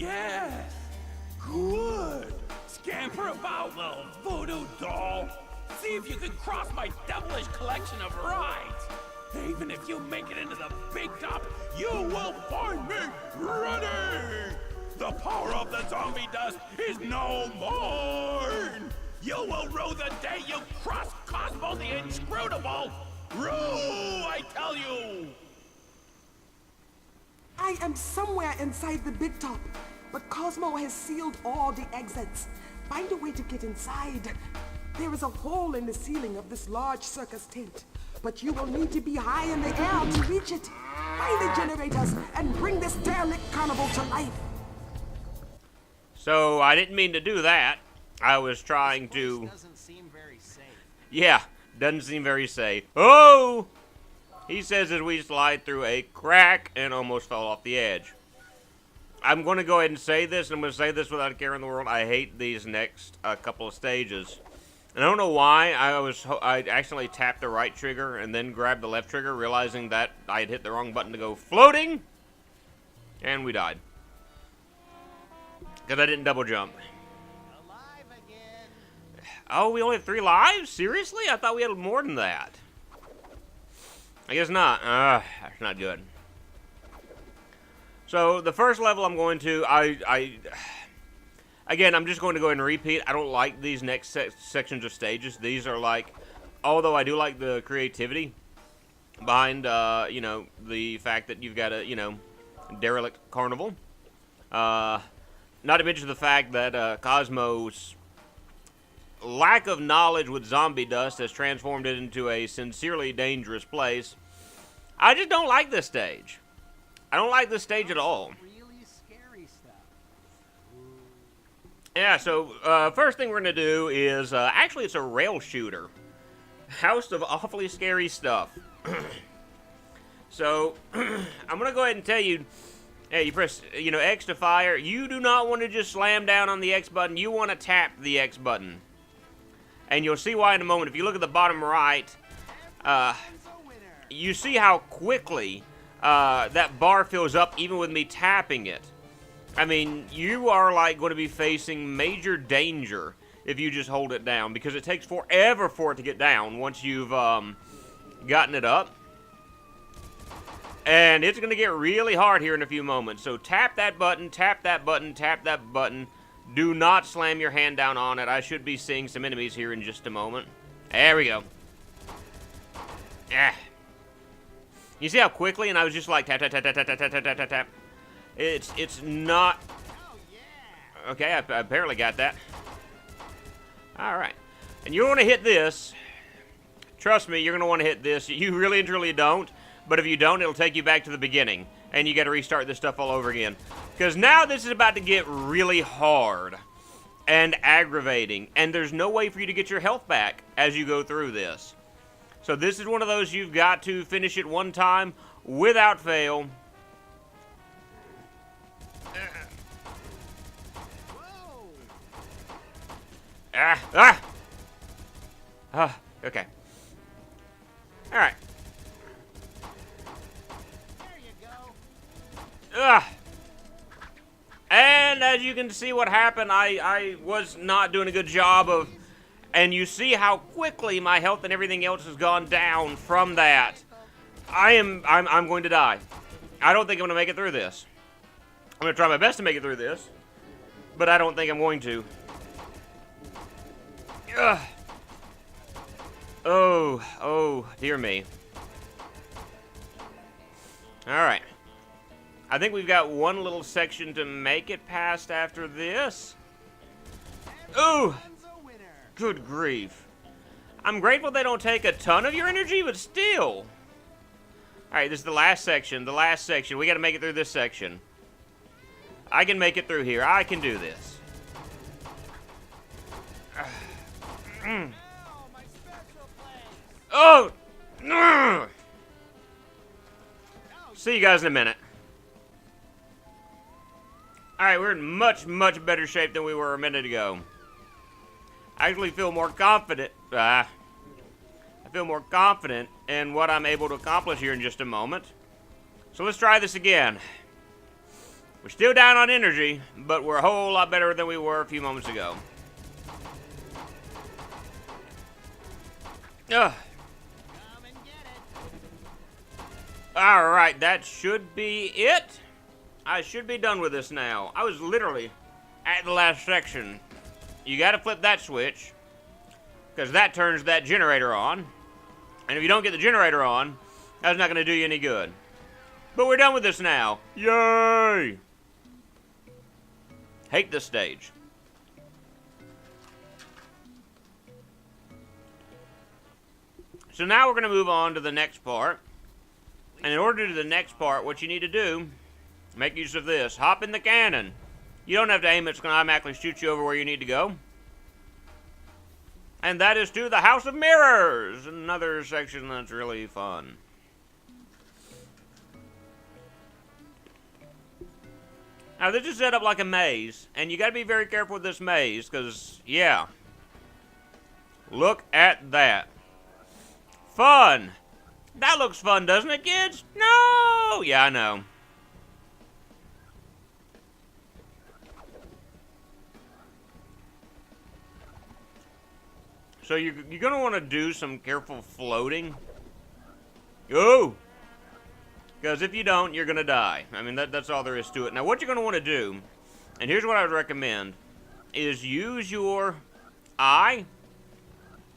Yes. Good. Scamper about, little voodoo doll. See if you can cross my devilish collection of rides. Even if you make it into the big top, you will find me ready. The power of the zombie dust is no mine. You will rue the day you cross Cosmo the Inscrutable. Rue, I tell you. I am somewhere inside the big top, but Cosmo has sealed all the exits. Find a way to get inside. There is a hole in the ceiling of this large circus tent, but you will need to be high in the air to reach it. Find the generators and bring this derelict carnival to life. So, I didn't mean to do that. I was trying to... Doesn't seem very safe. Yeah, doesn't seem very safe. Oh! He says as we slide through a crack and almost fell off the edge. I'm going to go ahead and say this, and I'm going to say this without a care in the world. I hate these next couple of stages. And I don't know why. I accidentally tapped the right trigger and then grabbed the left trigger, realizing that I had hit the wrong button to go floating. And we died. Because I didn't double jump. Alive again. Oh, we only have 3 lives? Seriously? I thought we had more than that. I guess not. That's not good. So, the first level I'm going to, again, I'm just going to go ahead and repeat. I don't like these next sections of stages. These are like, although I do like the creativity behind, you know, the fact that you've got a, you know, derelict carnival. Not to mention the fact that Cosmo's lack of knowledge with zombie dust has transformed it into a sincerely dangerous place. I just don't like this stage. I don't like this stage at all. Really scary stuff. Yeah, so first thing we're going to do is, actually it's a rail shooter. House of Awfully Scary Stuff. So, I'm going to go ahead and tell you, hey, you press, you know, X to fire. You do not want to just slam down on the X button. You want to tap the X button. And you'll see why in a moment. If you look at the bottom right, you see how quickly that bar fills up even with me tapping it. I mean, you are like going to be facing major danger if you just hold it down, because it takes forever for it to get down once you've gotten it up. And it's going to get really hard here in a few moments. So tap that button, tap that button, tap that button. Do not slam your hand down on it. I should be seeing some enemies here in just a moment. There we go. Yeah. You see how quickly, and I was just like tap, tap, tap, tap, tap, tap, tap, tap, tap, tap. It's not... Okay, I apparently got that. Alright. And you want to hit this. Trust me, you're going to want to hit this. You really and truly don't. But if you don't, it'll take you back to the beginning. And you got to restart this stuff all over again. Because now this is about to get really hard and aggravating. And there's no way for you to get your health back as you go through this. So this is one of those you've got to finish it one time without fail. Okay. Alright. And as you can see what happened, I was not doing a good job of... And you see how quickly my health and everything else has gone down from that. I'm going to die. I don't think I'm going to make it through this. I'm going to try my best to make it through this. But I don't think I'm going to. Ugh. Oh, dear me. Alright. I think we've got one little section to make it past after this. Ooh! Good grief. I'm grateful they don't take a ton of your energy, but still. Alright, this is the last section. The last section. We gotta make it through this section. I can make it through here. I can do this. Oh! See you guys in a minute. Alright, we're in much, much better shape than we were a minute ago. I actually feel more confident. I feel more confident in what I'm able to accomplish here in just a moment. So let's try this again. We're still down on energy, but we're a whole lot better than we were a few moments ago. Ugh. Come and get it. Alright, that should be it. I should be done with this now. I was literally at the last section. You gotta flip that switch, because that turns that generator on. And if you don't get the generator on, that's not gonna do you any good. But we're done with this now. Yay! Hate this stage. So now we're going to move on to the next part. And in order to do the next part, what you need to do, make use of this. Hop in the cannon. You don't have to aim it. It's going to automatically shoot you over where you need to go. And that is to the House of Mirrors. Another section that's really fun. Now, this is set up like a maze. And you got to be very careful with this maze. Because, yeah. Look at that. Fun! That looks fun, doesn't it, kids? No! Yeah, I know. So you're going to want to do some careful floating. Oh! Because if you don't, you're going to die. I mean, that's all there is to it. Now, what you're going to want to do, and here's what I would recommend, is use your eye.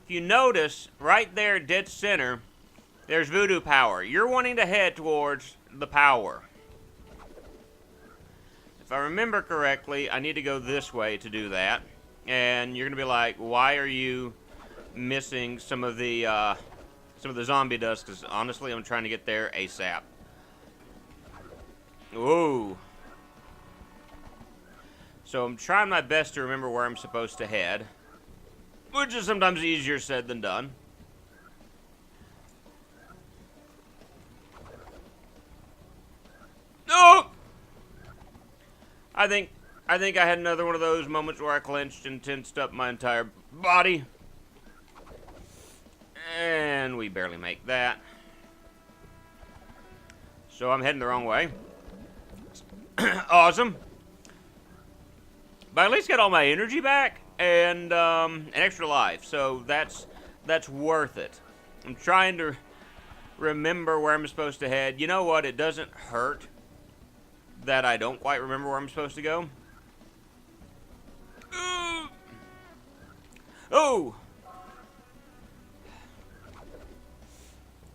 If you notice, right there, dead center, there's Voodoo power. You're wanting to head towards the power. If I remember correctly, I need to go this way to do that. And you're going to be like, why are you missing some of the zombie dust? Because honestly, I'm trying to get there ASAP. Ooh. So I'm trying my best to remember where I'm supposed to head. Which is sometimes easier said than done. No! I think I had another one of those moments where I clenched and tensed up my entire body. And we barely make that. So I'm heading the wrong way. Awesome. But I at least got all my energy back. And an extra life, so that's worth it. I'm trying to remember where I'm supposed to head. You know what? It doesn't hurt that I don't quite remember where I'm supposed to go. Oh!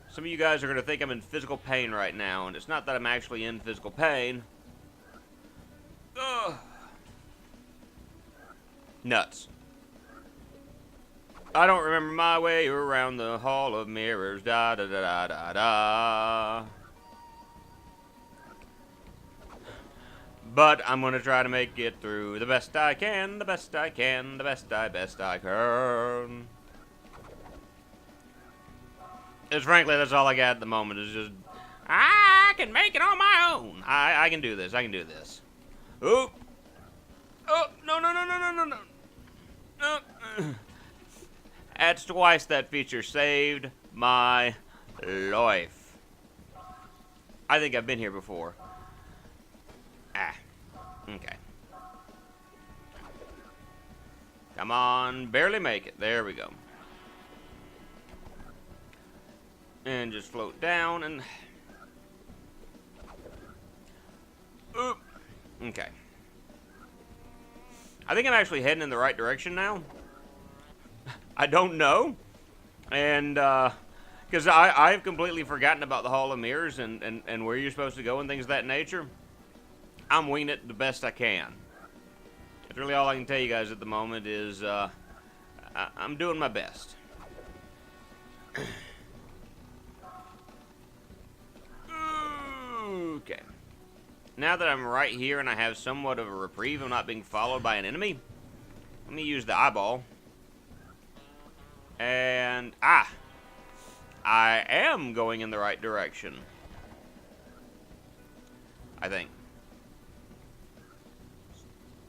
Some of you guys are going to think I'm in physical pain right now, and it's not that I'm actually in physical pain. Ugh. Nuts. I don't remember my way around the Hall of Mirrors. Da da da da da da. But I'm gonna try to make it through the best I can, the best I can, the best I can. Because frankly, that's all I got at the moment. Is just I can make it on my own. I can do this. I can do this. Oh. Oh no no no no no no no. That's twice that feature saved my life. I think I've been here before. Ah. Okay. Come on. Barely make it. There we go. And just float down and... Oop. Okay. I think I'm actually heading in the right direction now. I don't know. And, because I've completely forgotten about the Hall of Mirrors and where you're supposed to go and things of that nature. I'm winging it the best I can. That's really all I can tell you guys at the moment is, I'm doing my best. Okay. Now that I'm right here and I have somewhat of a reprieve of not being followed by an enemy, let me use the eyeball. And, I am going in the right direction. I think.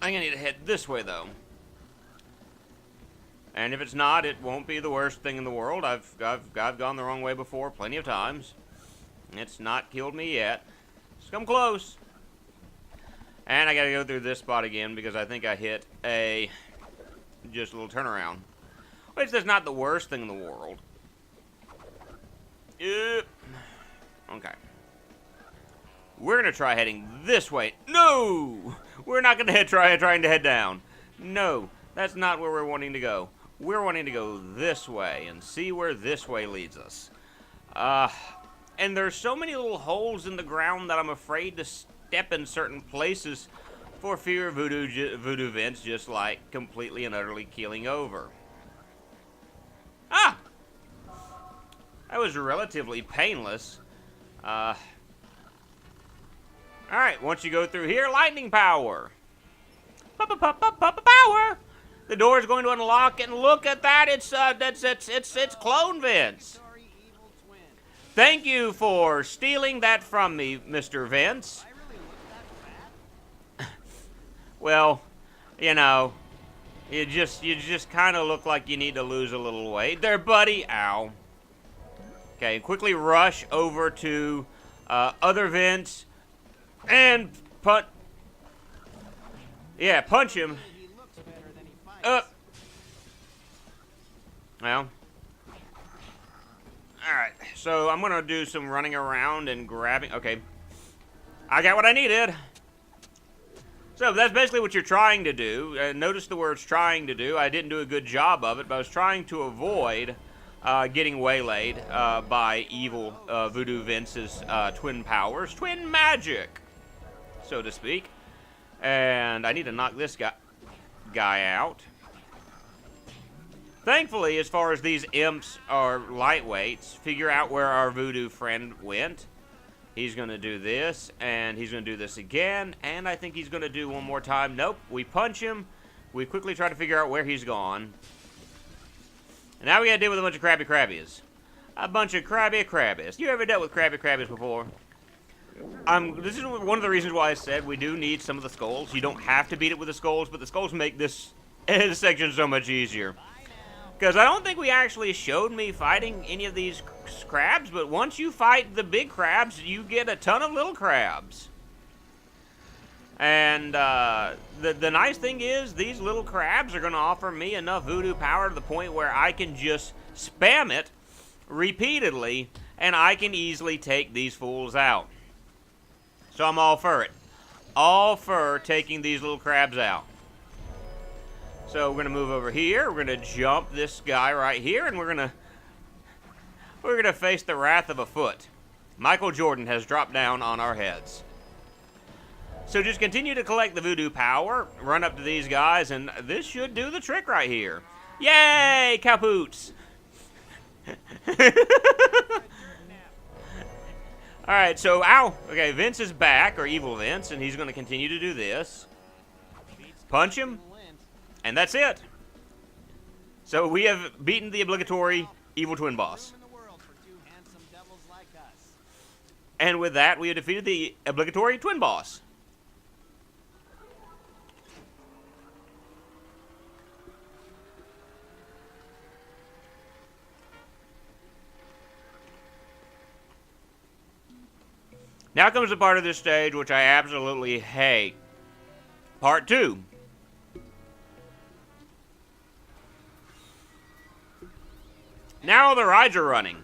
I think I need to head this way, though. And if it's not, it won't be the worst thing in the world. I've gone the wrong way before plenty of times. It's not killed me yet. It's come close. And I gotta go through this spot again because I think I hit a just a little turnaround. Which is not the worst thing in the world. Yep. Okay. We're gonna try heading this way. No! We're not gonna trying to head down. No, that's not where we're wanting to go. We're wanting to go this way and see where this way leads us. And there's so many little holes in the ground that I'm afraid to step in certain places for fear of voodoo vents just like completely and utterly keeling over. Ah! That was relatively painless. Alright, once you go through here, lightning power. Power! The door is going to unlock, and look at that! It's clone Vince. Thank you for stealing that from me, Mr. Vince. Well, you know, you just kind of look like you need to lose a little weight there, buddy. Ow. Okay, quickly rush over to other Vince and punch. Yeah, punch him. Well. Alright, so I'm going to do some running around and grabbing. Okay. I got what I needed. So that's basically what you're trying to do. Notice the words trying to do. I didn't do a good job of it, but I was trying to avoid getting waylaid by evil Voodoo Vince's twin powers. Twin magic, so to speak. And I need to knock this guy out. Thankfully, as far as these imps are lightweights, figure out where our voodoo friend went. He's going to do this, and he's going to do this again, and I think he's going to do one more time. Nope, we punch him. We quickly try to figure out where he's gone. And now we got to deal with a bunch of Krabby Krabbies. A bunch of Krabby Krabbies. You ever dealt with Krabby Krabbies before? This is one of the reasons why I said we do need some of the skulls. You don't have to beat it with the skulls, but the skulls make this section so much easier. Because I don't think we actually showed me fighting any of these crabs, but once you fight the big crabs, you get a ton of little crabs. And the nice thing is, these little crabs are going to offer me enough voodoo power to the point where I can just spam it repeatedly, and I can easily take these fools out. So I'm all for it. All for taking these little crabs out. So we're going to move over here. We're going to jump this guy right here, and we're going to face the wrath of a foot. Michael Jordan has dropped down on our heads. So just continue to collect the voodoo power, run up to these guys, and this should do the trick right here. Yay, Cowpoots! Alright, so, ow! Okay, Vince is back, or Evil Vince, and he's going to continue to do this. Punch him. And that's it. So we have beaten the obligatory evil twin boss. And with that, we have defeated the obligatory twin boss. Now comes the part of this stage which I absolutely hate. Part 2. Now the rides are running.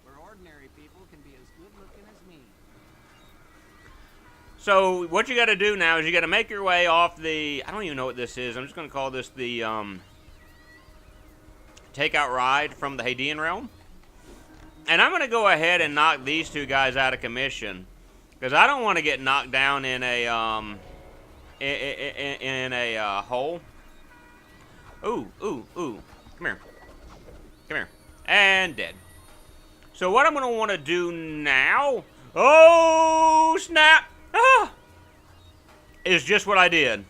Where ordinary people can be as good looking as me. So what you got to do now is you got to make your way off the, I don't even know what this is. I'm just going to call this the takeout ride from the Hadean realm. And I'm going to go ahead and knock these two guys out of commission because I don't want to get knocked down in a hole. Ooh, ooh, ooh. Come here. Come here. And dead. So what I'm going to want to do now, oh snap, is just what I did.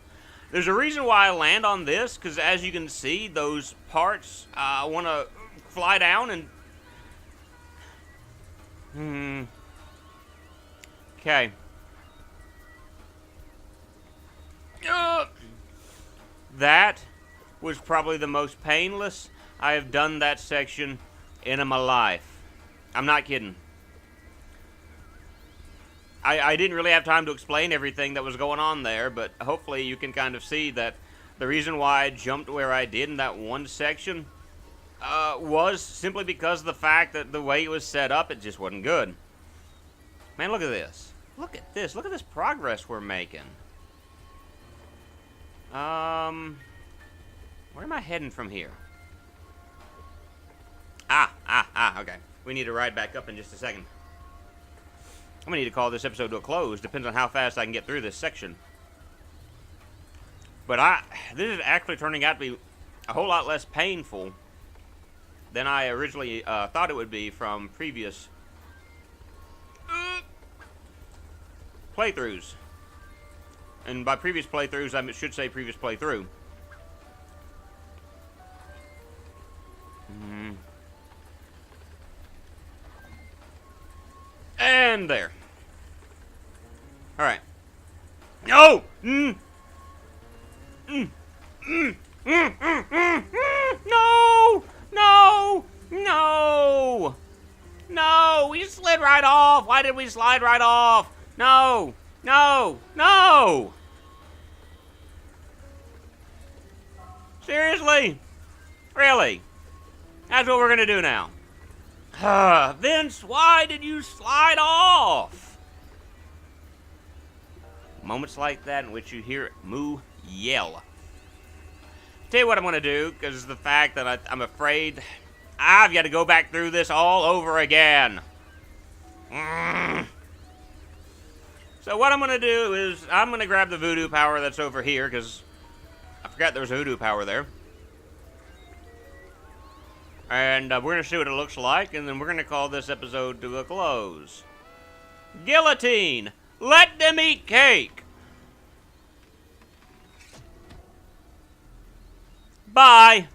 There's a reason why I land on this, because as you can see, those parts want to fly down and... Okay. That was probably the most painless I have done that section in my life. I'm not kidding. I didn't really have time to explain everything that was going on there, but hopefully you can kind of see that the reason why I jumped where I did in that one section was simply because of the fact that the way it was set up, it just wasn't good. Man, look at this. Look at this. Look at this progress we're making. Where am I heading from here? Okay. We need to ride back up in just a second. I'm gonna need to call this episode to a close. Depends on how fast I can get through this section. But this is actually turning out to be a whole lot less painful than I originally thought it would be from previous playthroughs. And by previous playthroughs, I should say previous playthrough. And there. Alright. No! No! No! No! No! We slid right off! Why did we slide right off? No! No! No! Seriously? Really? That's what we're gonna do now. Vince, why did you slide off? Moments like that in which you hear Moo yell. Tell you what I'm going to do, because of the fact that I'm afraid I've got to go back through this all over again. So what I'm going to do is I'm going to grab the voodoo power that's over here, because I forgot there was a voodoo power there. And we're going to see what it looks like, and then we're going to call this episode to a close. Guillotine! Let them eat cake! Bye!